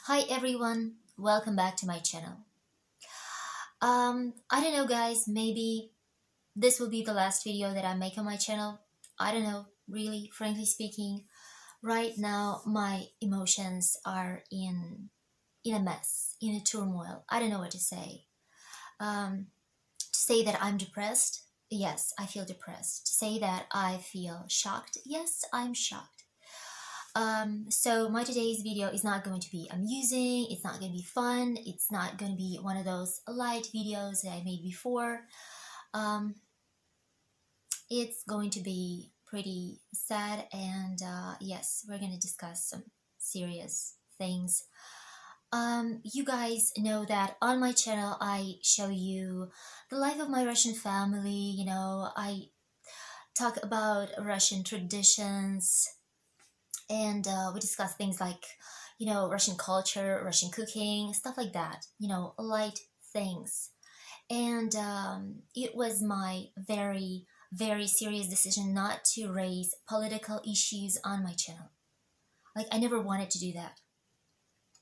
Hi everyone, welcome back to my channel. I don't know guys, maybe this will be the last video that I make on my channel. I don't know, really, frankly speaking. Right now my emotions are in a mess, in a turmoil. I don't know what to say. To say that I'm depressed, yes, I feel depressed. To say that I feel shocked, yes, I'm shocked. So my today's video is not going to be amusing, it's not going to be fun, it's not going to be one of those light videos that I made before. Um, it's going to be pretty sad and yes, we're going to discuss some serious things. You guys know that on my channel I show you the life of my Russian family, I talk about Russian traditions, and we discuss things like Russian culture, Russian cooking, stuff like that, light things. And it was my very serious decision not to raise political issues on my channel. Like, I never wanted to do that,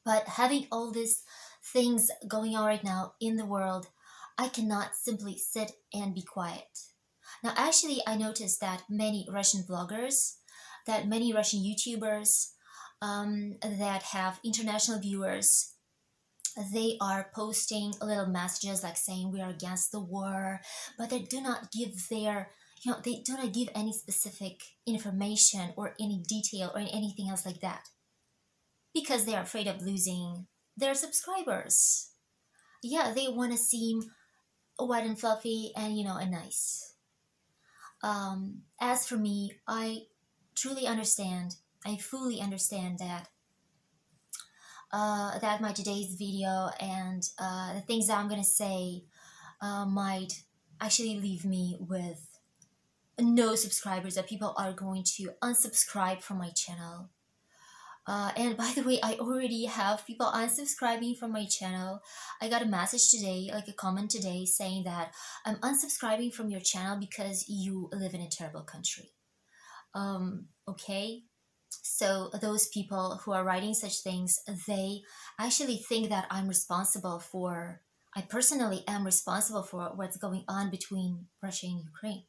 but having all these things going on right now in the world, I cannot simply sit and be quiet. Now actually I noticed that many Russian bloggers, that many Russian YouTubers that have international viewers, they are posting little messages like saying we are against the war, but they do not give their, they do not give any specific information or any detail or anything else like that, because they are afraid of losing their subscribers. Yeah, they want to seem white and fluffy and and nice. As for me, I truly understand, I fully understand that my today's video and the things that I'm gonna say might actually leave me with no subscribers, that people are going to unsubscribe from my channel. And by the way, I already have people unsubscribing from my channel. I got a message today, like a comment today, saying that I'm unsubscribing from your channel because you live in a terrible country. Okay, so those people who are writing such things, they actually think that I personally am responsible for what's going on between Russia and Ukraine.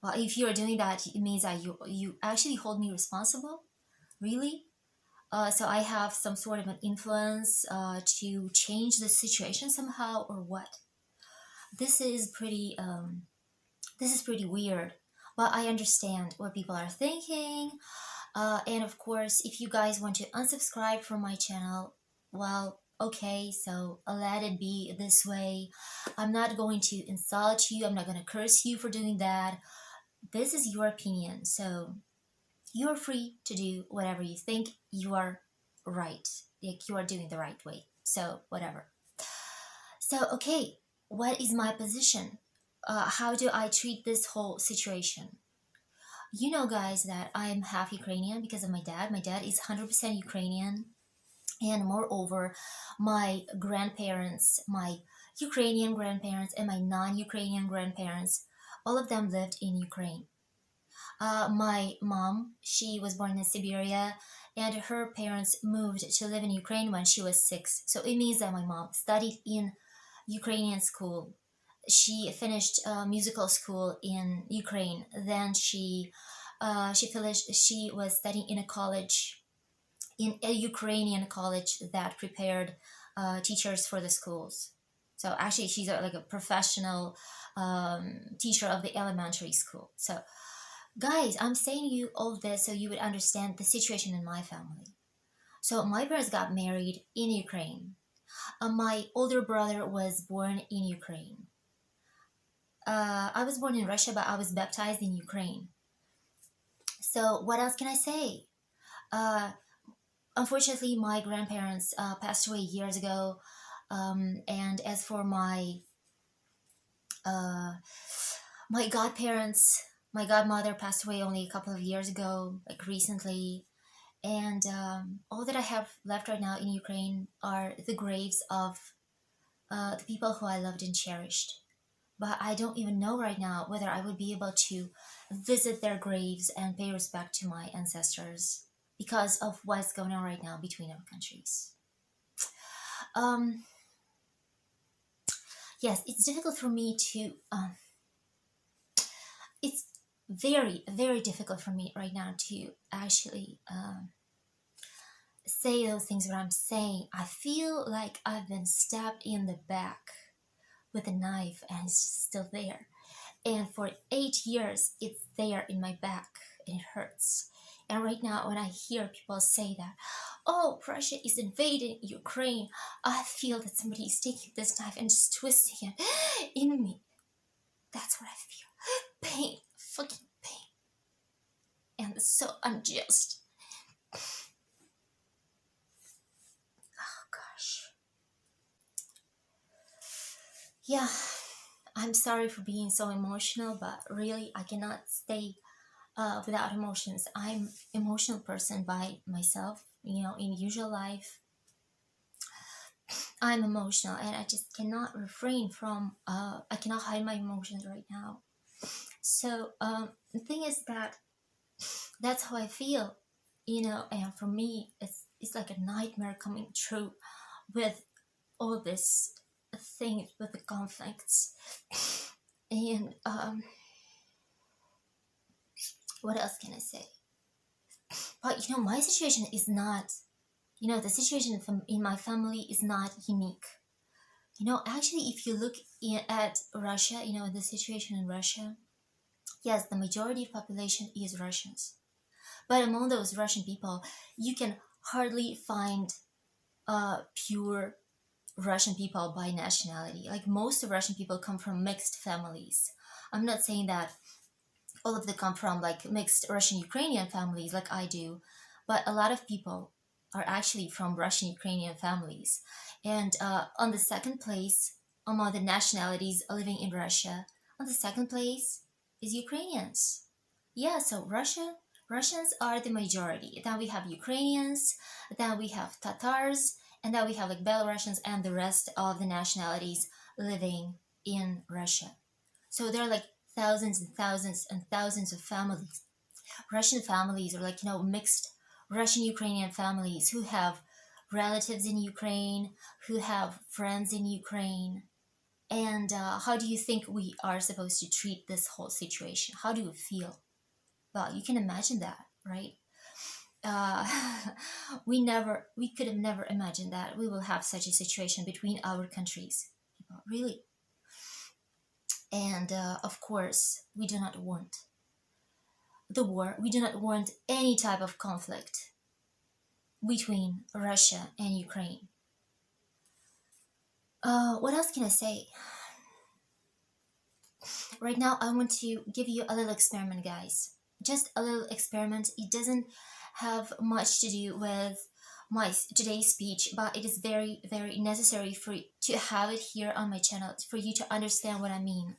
Well, if you are doing that, it means that you actually hold me responsible? Really? So I have some sort of an influence to change the situation somehow, or what? This is pretty this is pretty weird. But I understand what people are thinking. And of course, if you guys want to unsubscribe from my channel, well, okay, so let it be this way. I'm not going to insult you. I'm not going to curse you for doing that. This is your opinion. So you're free to do whatever you think you are right. Like, you are doing the right way. So whatever. So, okay, what is my position? How do I treat this whole situation? You know, guys, that I'm half Ukrainian because of my dad. My dad is 100% Ukrainian. And moreover, my grandparents, my Ukrainian grandparents and my non-Ukrainian grandparents, all of them lived in Ukraine. My mom, she was born in Siberia, and her parents moved to live in Ukraine when she was 6. So it means that my mom studied in Ukrainian school. She finished musical school in Ukraine. Then she was studying in a college, in a Ukrainian college that prepared teachers for the schools. So actually, she's like a professional teacher of the elementary school. So guys, I'm saying you all this so you would understand the situation in my family. So my parents got married in Ukraine. My older brother was born in Ukraine. I was born in Russia, but I was baptized in Ukraine. So what else can I say? Uh, Unfortunately, my grandparents passed away years ago. And as for uh, my godparents, my godmother passed away only a couple of years ago, like recently. And all that I have left right now in Ukraine are the graves of the people who I loved and cherished. But I don't even know right now whether I would be able to visit their graves and pay respect to my ancestors. because of what's going on right now between our countries. Um, yes, it's difficult for me to. It's very, very difficult for me right now to actually say those things what I'm saying. I feel like I've been stabbed in the back with a knife and it's still there. And for 8 years, it's there in my back and it hurts. And right now, when I hear people say that, oh, Russia is invading Ukraine, I feel that somebody is taking this knife and just twisting it in me. That's what I feel. Pain, fucking pain. And it's so unjust. Oh, gosh. Yeah, I'm sorry for being so emotional, but really, I cannot stay without emotions. I'm emotional person by myself, in usual life. I'm emotional and I just cannot refrain from, I cannot hide my emotions right now. So the thing is that that's how I feel, and for me, it's like a nightmare coming true with all this thing with the conflicts. And what else can I say? But my situation is not, the situation in my family is not unique. Actually, if you look at Russia, the situation in Russia, yes, the majority of population is Russians. But among those Russian people, you can hardly find pure Russian people by nationality. Like most of Russian people come from mixed families. I'm not saying that all of them come from like mixed Russian Ukrainian families like I do, but a lot of people are actually from Russian Ukrainian families. And on the second place among the nationalities living in Russia, on the second place is Ukrainians. Yeah, so Russians are the majority. Then we have Ukrainians, then we have Tatars, and then we have like Belarusians and the rest of the nationalities living in Russia. So there are like thousands and thousands and thousands of families. Russian families are like, mixed Russian Ukrainian families who have relatives in Ukraine, who have friends in Ukraine. And how do you think we are supposed to treat this whole situation? How do you feel? Well, you can imagine that, right? Uh, we could have never imagined that we will have such a situation between our countries. Really. And of course, we do not want the war. We do not want any type of conflict between Russia and Ukraine. What else can I say? Right now, I want to give you a little experiment, guys. Just a little experiment. It doesn't have much to do with my today's speech, but it is very, very necessary for to have it here on my channel for you to understand what I mean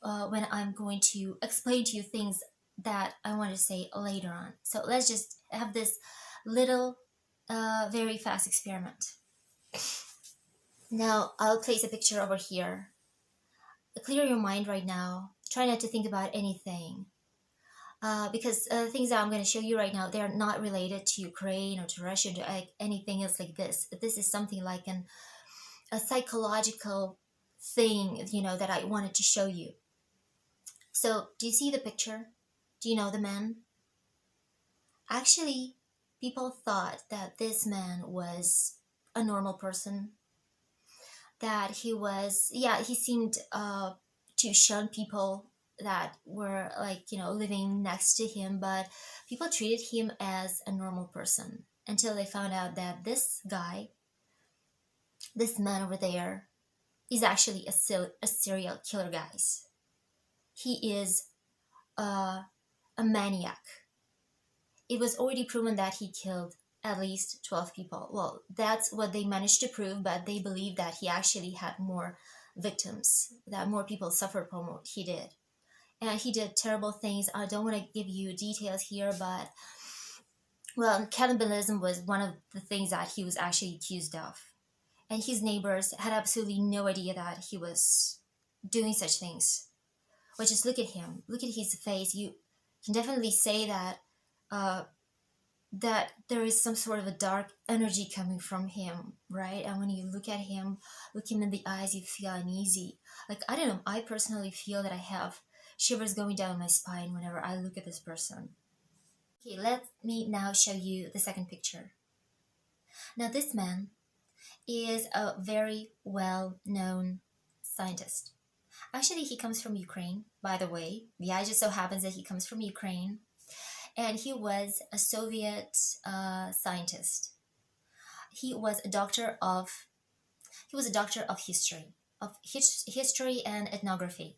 when I'm going to explain to you things that I want to say later on. So let's just have this little, very fast experiment. Now I'll place a picture over here. Clear your mind right now. Try not to think about anything. Because things that I'm going to show you right now, they're not related to Ukraine or to Russia or anything else like this. This is something like a psychological thing, that I wanted to show you. So, do you see the picture? Do you know the man? Actually, people thought that this man was a normal person. That he was, he seemed to shun people that were like, living next to him, but people treated him as a normal person until they found out that this guy, this man over there, is actually a serial killer, guys. He is a maniac. It was already proven that he killed at least 12 people. Well, that's what they managed to prove, but they believe that he actually had more victims, that more people suffered from what he did. And he did terrible things. I don't want to give you details here, but, well, cannibalism was one of the things that he was actually accused of. And his neighbors had absolutely no idea that he was doing such things. But just look at him. Look at his face. You can definitely say that that there is some sort of a dark energy coming from him, right? And when you look at him, look him in the eyes, you feel uneasy. Like, I don't know, I personally feel that I have shivers going down my spine whenever I look at this person. Okay, let me now show you the second picture. Now, this man is a very well known scientist. Actually, he comes from Ukraine, by the way. Yeah, it just so happens that he comes from Ukraine. And he was a Soviet scientist. He was a doctor of history, of history and ethnography.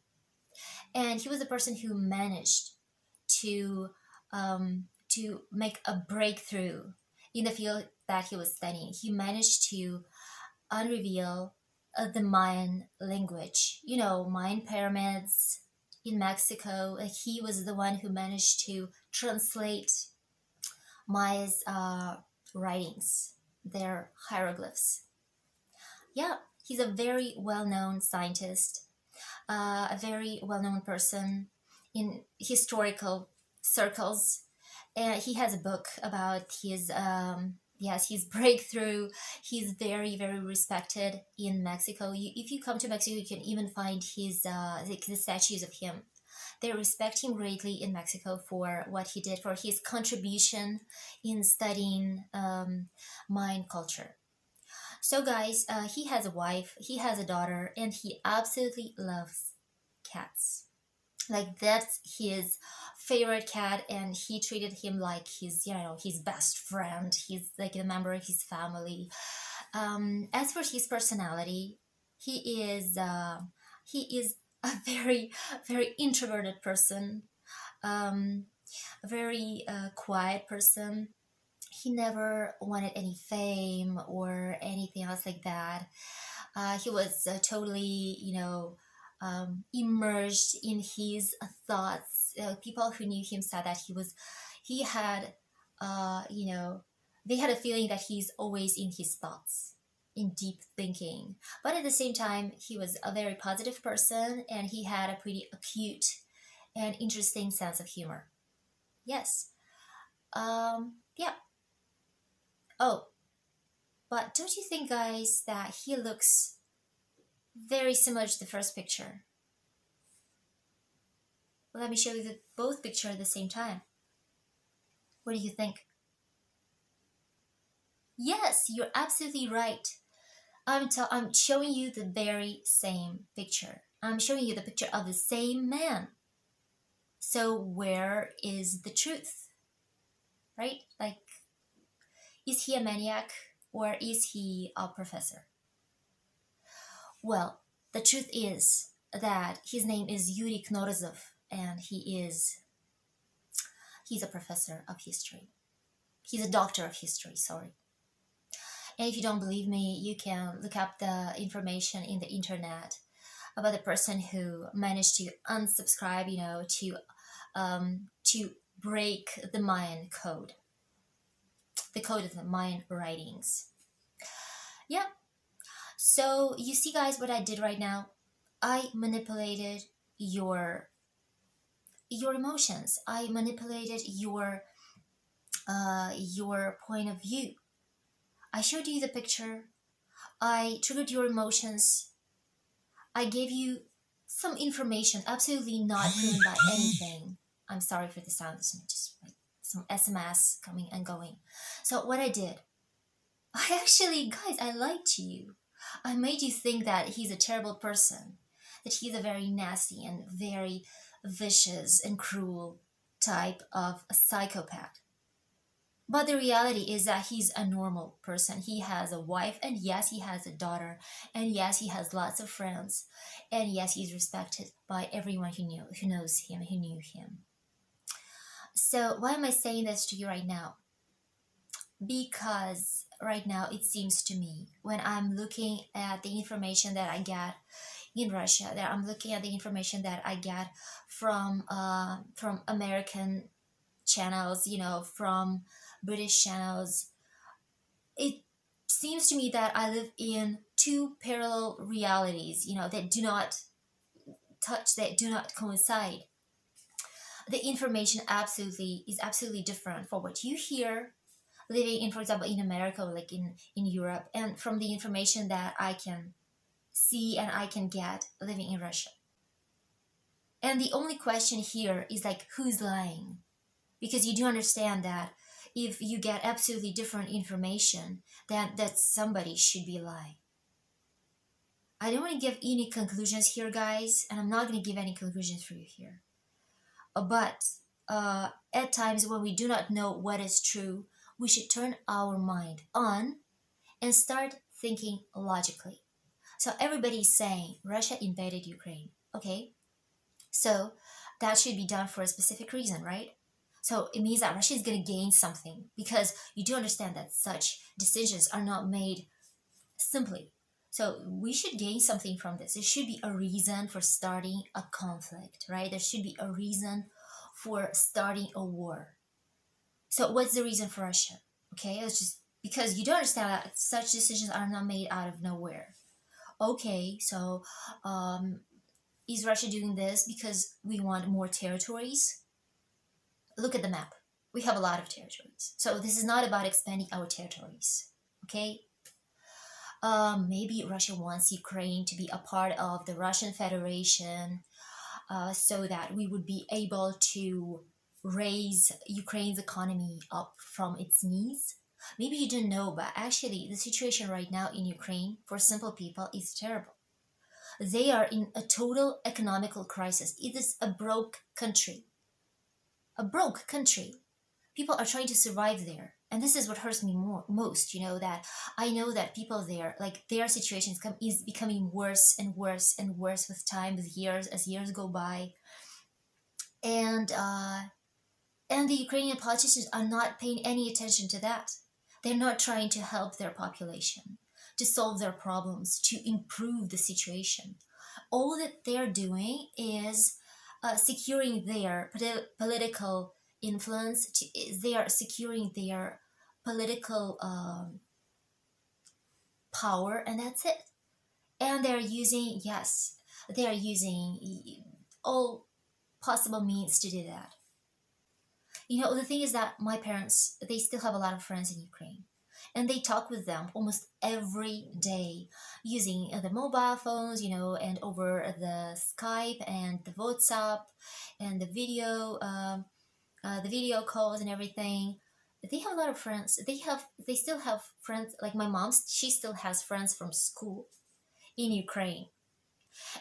And he was the person who managed to make a breakthrough in the field that he was studying. He managed to unreveal the Mayan language, Mayan pyramids in Mexico. He was the one who managed to translate Maya's writings, their hieroglyphs. Yeah, he's a very well known scientist, a very well known person in historical circles. And he has a book about his yes, his breakthrough. He's very, very respected in Mexico. If you come to Mexico, you can even find his the statues of him. They respect him greatly in Mexico for what he did, for his contribution in studying Mayan culture. So, guys, he has a wife, he has a daughter, and he absolutely loves cats. Like, that's his favorite cat, and he treated him like his best friend. He's like a member of his family. As for his personality, he is a very, very introverted person, um, a very quiet person. He never wanted any fame or anything else like that. He was totally, immersed in his thoughts. People who knew him said that he had, they had a feeling that he's always in his thoughts, in deep thinking. But at the same time, he was a very positive person, and he had a pretty acute and interesting sense of humor. Yes. Yeah. Oh, but don't you think, guys, that he looks very similar to the first picture? Let me show you both pictures at the same time. What do you think? Yes, you're absolutely right. I'm showing you the very same picture. I'm showing you the picture of the same man. So where is the truth? Right? Like, is he a maniac or is he a professor? Well, the truth is that his name is Yuri Knorozov, and he's a professor of history. He's a doctor of history, sorry. And if you don't believe me, you can look up the information in the internet about the person who managed to unsubscribe, to break the Mayan code, the code of the Mayan writings. Yeah. So you see, guys, what I did right now? I manipulated your emotions. I manipulated your point of view. I showed you the picture. I triggered your emotions. I gave you some information, absolutely not proven by anything. I'm sorry for the sound. It's just like some SMS coming and going. So what I did, I lied to you. I made you think that he's a terrible person, that he's a very nasty and very vicious and cruel type of a psychopath. But the reality is that he's a normal person. He has a wife, and yes, he has a daughter, and yes, he has lots of friends, and yes, he's respected by everyone who knows him, who knew him. So why am I saying this to you right now? Because right now it seems to me, when I'm looking at the information that I get in Russia, that I'm looking at the information that I get from American channels, from British channels, it seems to me that I live in two parallel realities, that do not touch, that do not coincide. The information is absolutely different for what you hear living in, for example, in America or like in Europe, and from the information that I can see and I can get living in Russia. And the only question here is like, who's lying? Because you do understand that if you get absolutely different information, then that somebody should be lying. I don't want to give any conclusions here, guys, and I'm not going to give any conclusions for you here. But at times when we do not know what is true, we should turn our mind on and start thinking logically. So everybody is saying Russia invaded Ukraine. Okay, so that should be done for a specific reason, right? So it means that Russia is going to gain something, because you do understand that such decisions are not made simply. So we should gain something from this. There should be a reason for starting a conflict, right? There should be a reason for starting a war. So what's the reason for Russia? Okay, it's just because you do understand that such decisions are not made out of nowhere. Okay, so is Russia doing this because we want more territories? Look at the map. We have a lot of territories. So this is not about expanding our territories. Okay? Maybe Russia wants Ukraine to be a part of the Russian Federation, so that we would be able to raise Ukraine's economy up from its knees. Maybe you didn't know, but actually the situation right now in Ukraine for simple people is terrible. They are in a total economical crisis. It is a broke country. A broke country. People are trying to survive there. And this is what hurts me most, that I know that people there, like their situation is becoming worse and worse and worse with time, with years, as years go by. And the Ukrainian politicians are not paying any attention to that. They're not trying to help their population, to solve their problems, to improve the situation. All that they're doing is securing their political influence. They are securing their political power, and that's it. And they're using, yes, they are using all possible means to do that. The thing is that my parents, they still have a lot of friends in Ukraine. And they talk with them almost every day using the mobile phones, and over the Skype and the WhatsApp and the video calls and everything. They have a lot of friends. They still have friends. Like my mom, she still has friends from school in Ukraine,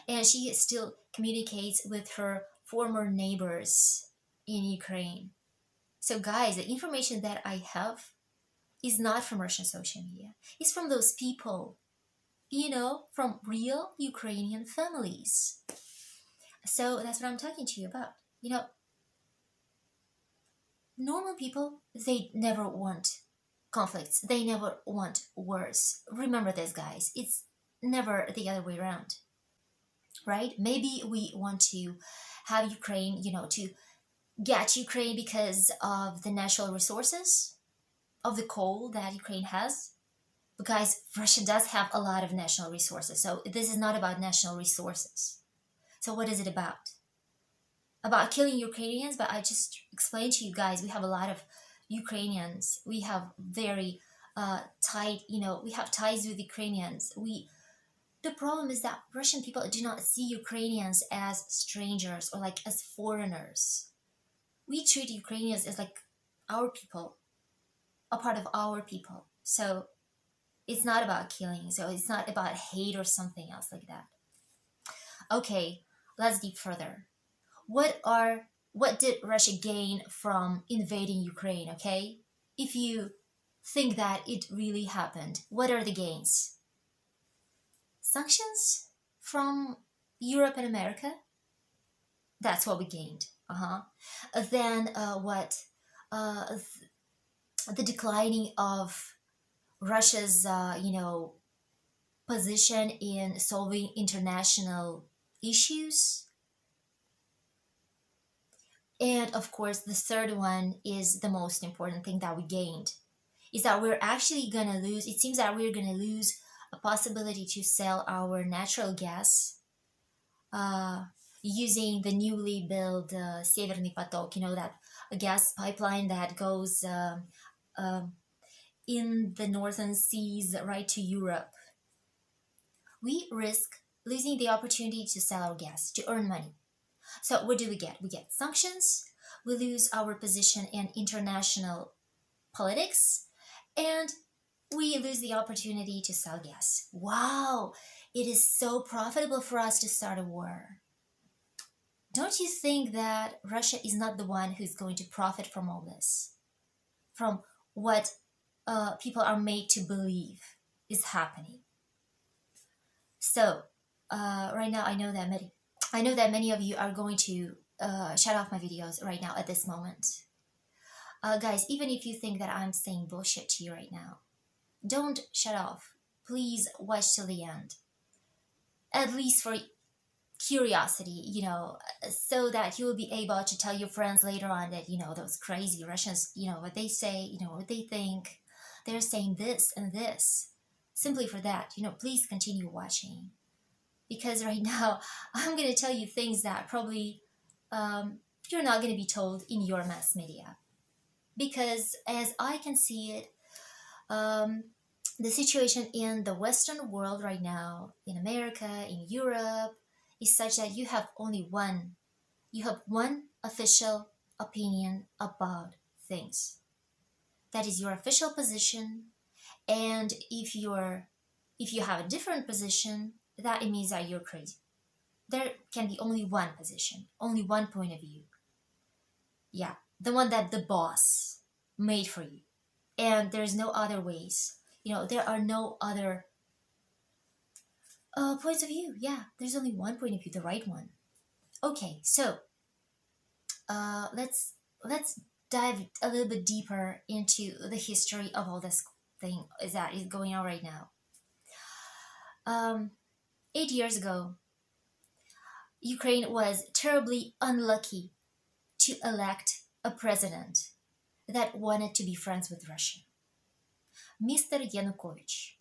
and she still communicates with her former neighbors in Ukraine. So guys, the information that I have is not from Russian social media. It's from those people, from real Ukrainian families. So that's what I'm talking to you about. Normal people, they never want conflicts. They never want wars. Remember this, guys. It's never the other way around, right? Maybe we want to have Ukraine, to get Ukraine because of the natural resources, of the coal that Ukraine has. Because Russia does have a lot of national resources. So this is not about national resources. So what is it about? About killing Ukrainians? But I just explained to you guys, we have a lot of Ukrainians. We have very tight, we have ties with Ukrainians. The problem is that Russian people do not see Ukrainians as strangers or like as foreigners. We treat Ukrainians as like our people, a part of our people. So it's not about killing. So it's not about hate or something else like that. Okay, let's deep further. What did Russia gain from invading Ukraine, okay? If you think that it really happened, what are the gains? Sanctions from Europe and America? That's what we gained. Then what? The declining of Russia's, position in solving international issues. And of course, the third one is the most important thing that we gained, is that we're actually going to lose, it seems that we're going to lose a possibility to sell our natural gas using the newly built Severny Potok, that a gas pipeline that goes in the northern seas right to Europe, we risk losing the opportunity to sell our gas, to earn money. So what do we get? We get sanctions, we lose our position in international politics, and we lose the opportunity to sell gas. Wow, it is so profitable for us to start a war. Don't you think that Russia is not the one who's going to profit from all this? From what people are made to believe is happening. So, right now, I know that many of you are going to shut off my videos right now at this moment. Guys, even if you think that I'm saying bullshit to you right now, don't shut off. Please watch till the end. At least for curiosity, so that you will be able to tell your friends later on that, those crazy Russians, what they say, what they think. They're saying this and this. Simply for that, please continue watching. Because right now, I'm going to tell you things that probably you're not going to be told in your mass media. Because as I can see it, the situation in the Western world right now, in America, in Europe, is such that you have one official opinion about things. That is your official position. And if you have a different position, that it means that you're crazy. There can be only one position, only one point of view. Yeah, the one that the boss made for you. And there's no other ways. There are no other points of view. Yeah, there's only one point of view, the right one. Okay, so let's dive a little bit deeper into the history of all this thing that is going on right now. 8 years ago, Ukraine was terribly unlucky to elect a president that wanted to be friends with Russia. Mr. Yanukovych.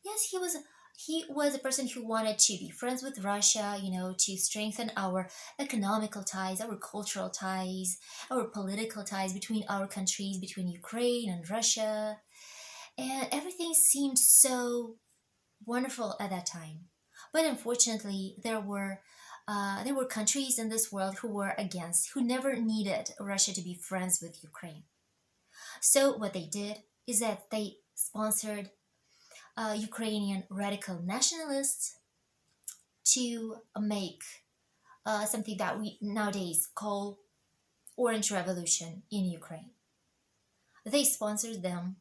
Yes, he was a person who wanted to be friends with Russia, to strengthen our economical ties, our cultural ties, our political ties between our countries, between Ukraine and Russia. And everything seemed so wonderful at that time. But unfortunately, there were countries in this world who never needed Russia to be friends with Ukraine. So what they did is that they sponsored Ukrainian radical nationalists to make something that we nowadays call Orange Revolution in Ukraine. They sponsored them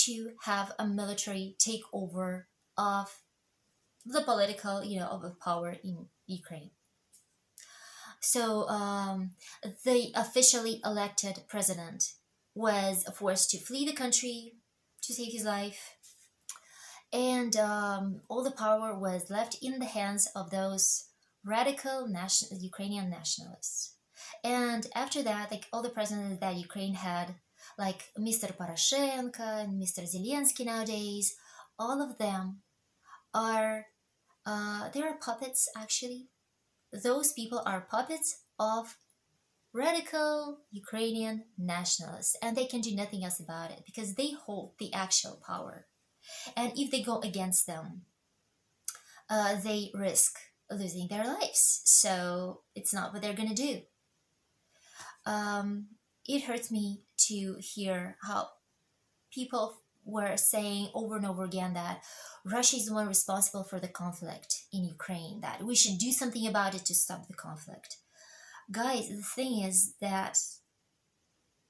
to have a military takeover of the political, of the power in Ukraine. So the officially elected president was forced to flee the country to save his life. And all the power was left in the hands of those radical Ukrainian nationalists. And after that, like all the presidents that Ukraine had, like Mr. Poroshenko and Mr. Zelensky nowadays, all of them are they are puppets actually. Those people are puppets of radical Ukrainian nationalists, and they can do nothing else about it because they hold the actual power. And if they go against them, they risk losing their lives. So it's not what they're going to do. It hurts me to hear how people were saying over and over again that Russia is the one responsible for the conflict in Ukraine, that we should do something about it to stop the conflict. Guys, the thing is that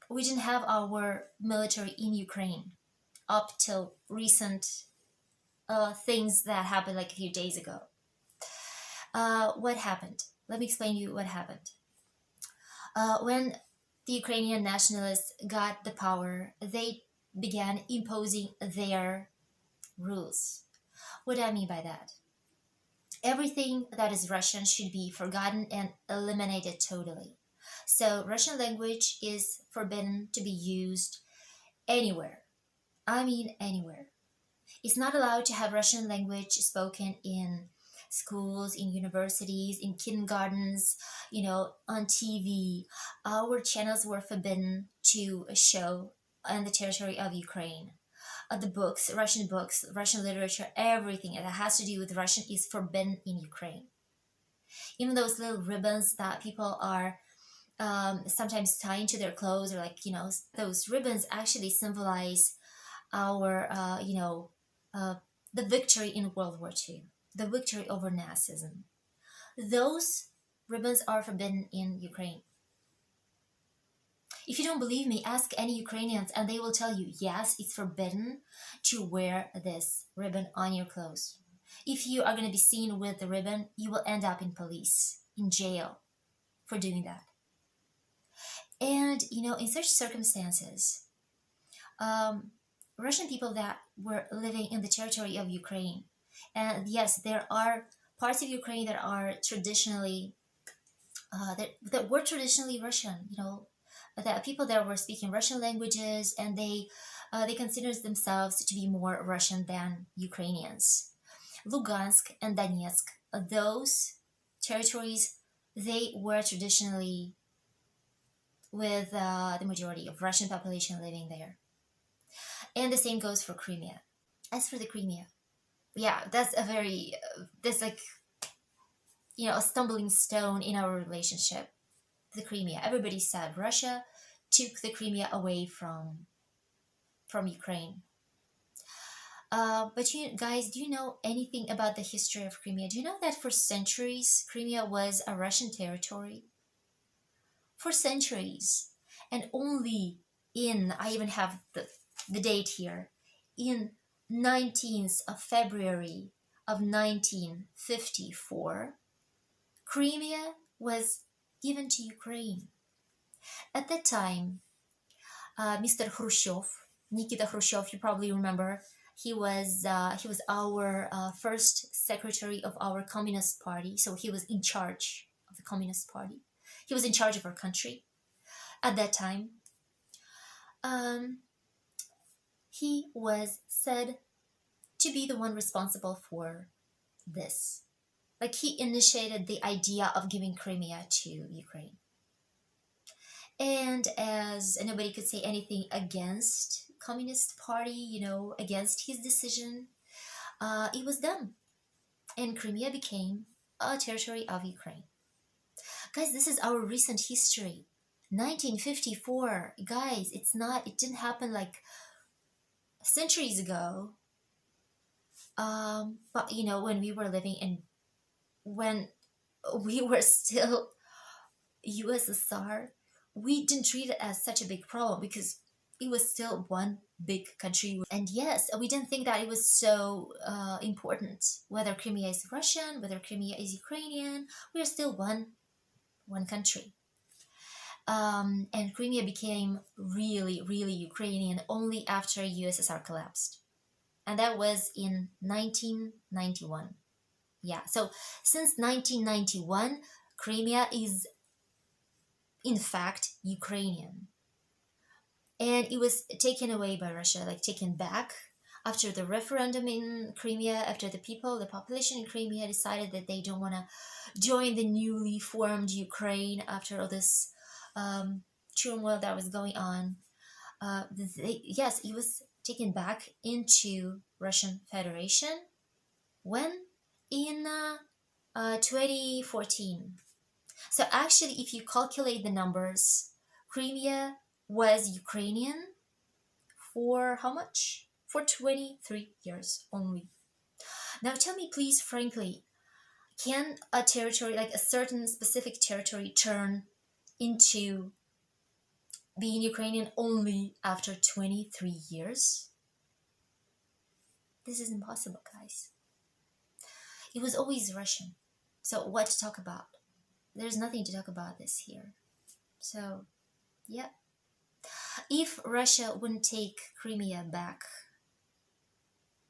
we didn't have our military in Ukraine up till recent things that happened like a few days ago. What happened? Let me explain to you what happened. When the Ukrainian nationalists got the power, they began imposing their rules. What do I mean by that? Everything that is Russian should be forgotten and eliminated totally. So Russian language is forbidden to be used anywhere. I mean anywhere. It's not allowed to have Russian language spoken in schools, in universities, in kindergartens, on TV. Our channels were forbidden to show on the territory of Ukraine. The books, Russian literature, everything that has to do with Russian is forbidden in Ukraine. Even those little ribbons that people are sometimes tying to their clothes, or like, those ribbons actually symbolize our, the victory in World War II, the victory over Nazism. Those ribbons are forbidden in Ukraine. If you don't believe me, ask any Ukrainians and they will tell you, yes, it's forbidden to wear this ribbon on your clothes. If you are going to be seen with the ribbon, you will end up in police, in jail for doing that. And, in such circumstances, Russian people that were living in the territory of Ukraine, and yes, there are parts of Ukraine that are traditionally, that were traditionally Russian, that people there were speaking Russian languages, and they consider themselves to be more Russian than Ukrainians. Lugansk and Donetsk, those territories, they were traditionally with the majority of Russian population living there. And the same goes for Crimea. As for the Crimea, yeah, that's like, a stumbling stone in our relationship. The Crimea. Everybody said Russia took the Crimea away from Ukraine. But you guys, do you know anything about the history of Crimea? Do you know that for centuries Crimea was a Russian territory? For centuries. And only I even have the date here, in 19th of February of 1954, Crimea was given to Ukraine. At that time, Mr. Khrushchev, Nikita Khrushchev, you probably remember, he was our first secretary of our Communist Party, so he was in charge of the Communist Party. He was in charge of our country at that time. He was said to be the one responsible for this. Like, he initiated the idea of giving Crimea to Ukraine. And as nobody could say anything against Communist Party, against his decision, it was done. And Crimea became a territory of Ukraine. Guys, this is our recent history. 1954. Guys, it didn't happen like centuries ago. But when we were living in, when we were still USSR, we didn't treat it as such a big problem because it was still one big country. And yes, we didn't think that it was so important whether Crimea is Russian, whether Crimea is Ukrainian. We are still one country. And Crimea became really, really Ukrainian only after USSR collapsed. And that was in 1991. Yeah, so since 1991, Crimea is, in fact, Ukrainian. And it was taken away by Russia, like taken back after the referendum in Crimea, after the population in Crimea decided that they don't want to join the newly formed Ukraine after all this turmoil that was going on. Yes, it was taken back into Russian Federation. When? In 2014. So actually, if you calculate the numbers, Crimea was Ukrainian for how much? For 23 years only. Now tell me, please, frankly, can a territory, like a certain specific territory, turn into being Ukrainian only after 23 years? This is impossible, guys. It was always Russian. So what to talk about? There's nothing to talk about this here. So, yeah. If Russia wouldn't take Crimea back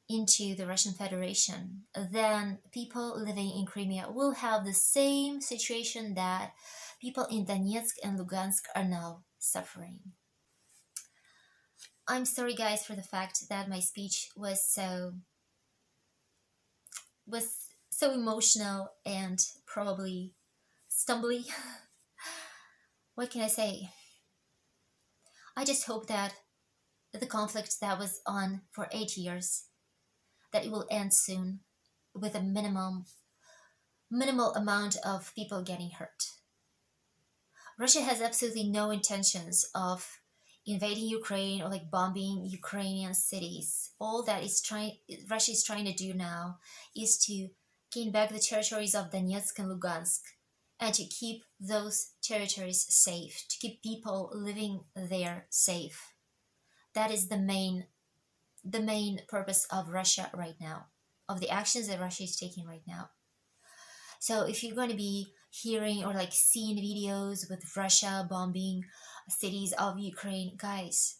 into the Russian Federation, then people living in Crimea will have the same situation that people in Donetsk and Lugansk are now suffering. I'm sorry, guys, for the fact that my speech was so emotional and probably stumbly. What can I say? I just hope that the conflict that was on for 8 years, that it will end soon with a minimal amount of people getting hurt. Russia has absolutely no intentions of invading Ukraine or like bombing Ukrainian cities. All that is trying Russia is trying to do now is to gain back the territories of Donetsk and Lugansk and to keep those territories safe, to keep people living there safe. That is the main purpose of Russia right now, of the actions that Russia is taking right now. So if you're going to be hearing or like seeing videos with Russia bombing cities of Ukraine, guys,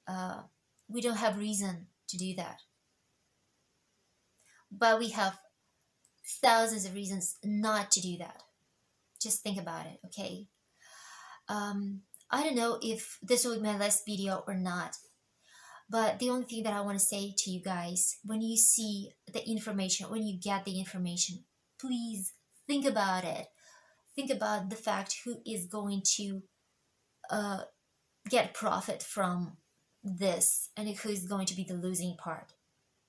uh, we don't have reason to do that. But we have thousands of reasons not to do that. Just think about it, okay? Um, I don't know if this will be my last video or not, but the only thing that I want to say to you guys, when you see the information, when you get the information, please think about it. Think about the fact who is going to uh, get profit from this and who is going to be the losing part,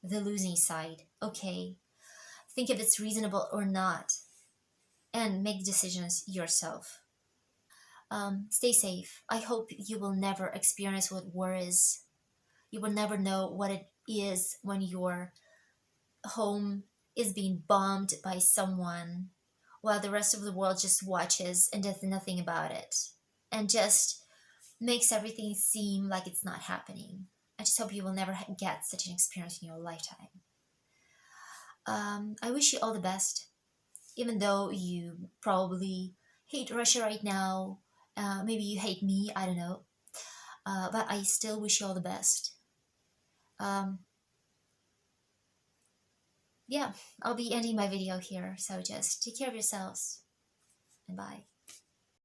the losing side. Okay, think if it's reasonable or not and make decisions yourself. Stay safe. I hope you will never experience what war is. You will never know what it is when your home is being bombed by someone while the rest of the world just watches and does nothing about it and just makes everything seem like it's not happening. I just hope you will never get such an experience in your lifetime. I wish you all the best, even though you probably hate Russia right now. Maybe you hate me, I don't know. But I still wish you all the best. Um, yeah, I'll be ending my video here, so just take care of yourselves and bye.